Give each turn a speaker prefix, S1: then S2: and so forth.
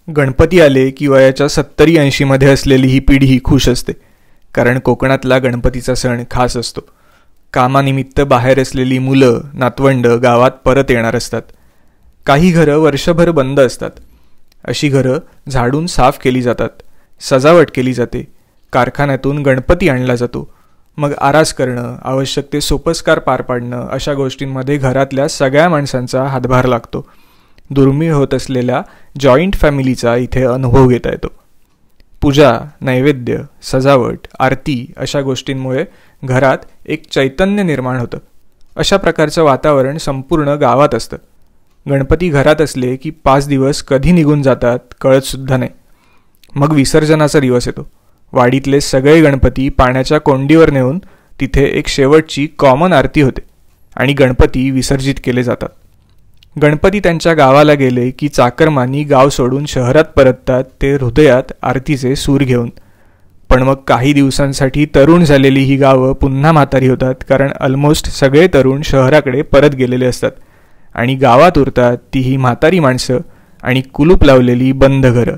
S1: गणपती आले की वयाच्या 70-80 मध्ये असलेली ही पिढी खुश असते, कारण कोकणातला गणपतीचा सण खास असतो. कामानिमित्त बाहेर असलेली मुलं नातवंड गावात परत येणार असतात. काही घरं वर्षभर बंद असतात. अशी घरं झाडून साफ केली जातात, सजावट केली जाते, कारखान्यातून गणपती आणला जातो. मग आरास करणं, आवश्यक ते सोपस्कार पार पाडणं, अशा गोष्टींमध्ये घरातल्या सगळ्या माणसांचा हातभार लागतो. दुर्मिळ होत असलेल्या जॉईंट फॅमिलीचा इथे अनुभव घेता येतो. पूजा, नैवेद्य, सजावट, आरती अशा गोष्टींमुळे घरात एक चैतन्य निर्माण होतं. अशा प्रकारचं वातावरण संपूर्ण गावात असतं. गणपती घरात असले की 5 दिवस कधी निघून जातात कळतसुद्धा नाही. मग विसर्जनाचा दिवस येतो. वाडीतले सगळे गणपती पाण्याच्या कोंडीवर नेऊन तिथे एक शेवटची कॉमन आरती होते आणि गणपती विसर्जित केले जातात. गणपती त्यांच्या गावाला गेले की चाकरमानी गाव सोडून शहरात परततात, ते हृदयात आरतीचे सूर घेऊन. पण मग काही दिवसांसाठी तरुण झालेली ही गावं पुन्हा म्हातारी होतात, कारण ऑलमोस्ट सगळे तरुण शहराकडे परत गेलेले असतात आणि गावात उरतात ती ही म्हातारी माणसं आणि कुलूप लावलेली बंद घरं.